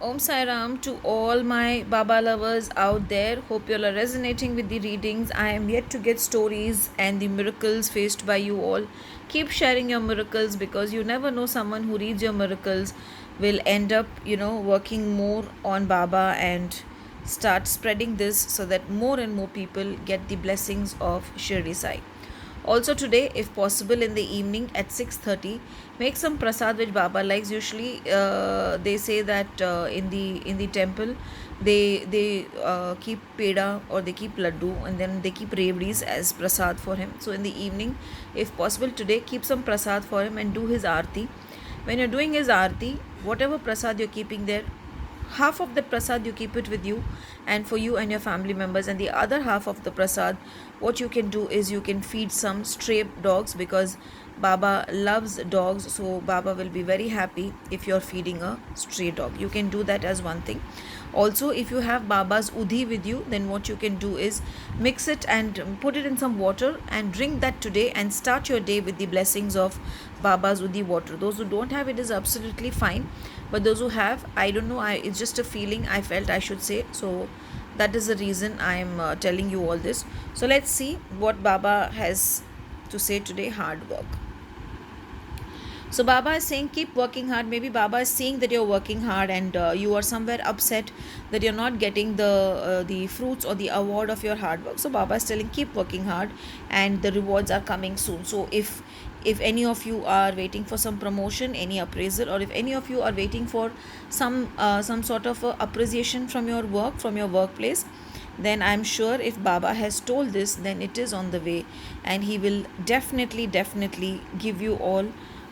Om Sai Ram to all my Baba lovers out there. Hope you all are resonating with the readings. I am yet to get stories and the miracles faced by you all. Keep sharing your miracles because you never know, someone who reads your miracles will end up, working more on Baba and start spreading this so that more and more people get the blessings of Shirdi Sai. Also today, if possible, in the evening at 6:30, make some prasad which Baba likes. Usually, they say that in the temple, they keep peda or they keep laddu and then they keep rebris as prasad for him. So in the evening, if possible today, keep some prasad for him and do his aarti. When you're doing his aarti, whatever prasad you're keeping there, half of the prasad you keep it with you and for you and your family members, and the other half of the prasad, what you can do is you can feed some stray dogs because Baba loves dogs. So Baba will be very happy if you're feeding a stray dog. You can do that as one thing. Also, if you have Baba's udhi with you, then what you can do is mix it and put it in some water and drink that today and start your day with the blessings of Baba's udhi water. Those who don't have it is absolutely fine, but those who have, I don't know, it's just a feeling I felt I should say. So that is the reason I am telling you all this. So let's see what Baba has to say today. Hard work. So Baba is saying keep working hard. Maybe Baba is seeing that you're working hard and you are somewhere upset that you're not getting the fruits or the award of your hard work. So Baba is telling keep working hard and the rewards are coming soon. So if any of you are waiting for some promotion, any appraisal, or if any of you are waiting for some sort of appreciation from your work, from your workplace, then I'm sure if Baba has told this, then it is on the way and he will definitely give you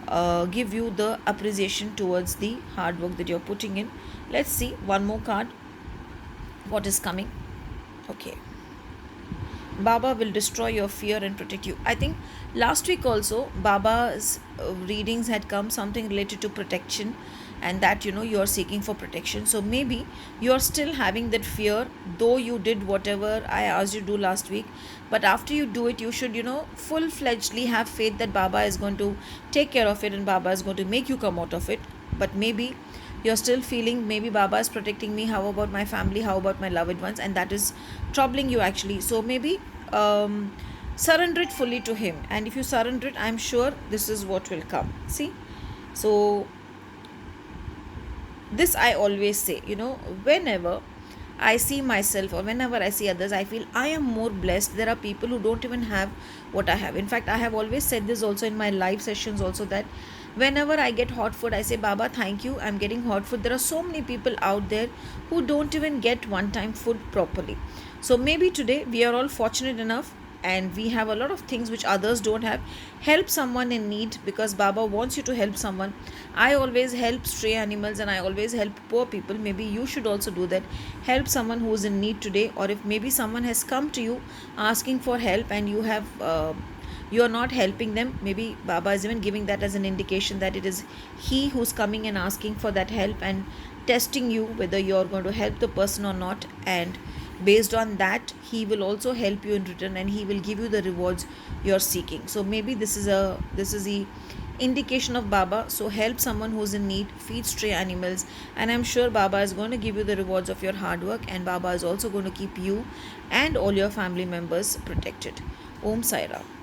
the appreciation towards the hard work that you're putting in. Let's see one more card. What is coming? Okay. Baba will destroy your fear and protect you. I think last week also Baba's readings had come something related to protection, and that you are seeking for protection. So maybe you are still having that fear, though you did whatever I asked you to do last week. But after you do it, you should full fledgedly have faith that Baba is going to take care of it and Baba is going to make you come out of it. But maybe you're still feeling maybe Baba is protecting me, how about my family, how about my loved ones, and that is troubling you actually. So maybe surrender it fully to him, and if you surrender it, I'm sure this is what will come. See, so this I always say, whenever I see myself or whenever I see others, I feel I am more blessed. There are people who don't even have what I have. In fact, I have always said this also in my live sessions also, that whenever I get hot food, I say, Baba, thank you, I'm getting hot food. There are so many people out there who don't even get one time food properly. So maybe today we are all fortunate enough and we have a lot of things which others don't have. Help someone in need because Baba wants you to help someone. I always help stray animals and I always help poor people. Maybe you should also do that. Help someone who is in need today, or if maybe someone has come to you asking for help and you are not helping them, maybe Baba is even giving that as an indication that it is he who's coming and asking for that help and testing you whether you're going to help the person or not, and based on that he will also help you in return and he will give you the rewards you're seeking. So maybe this is the indication of Baba. So help someone who's in need, feed stray animals, and I'm sure Baba is going to give you the rewards of your hard work, and Baba is also going to keep you and all your family members protected. Om Sai Ram.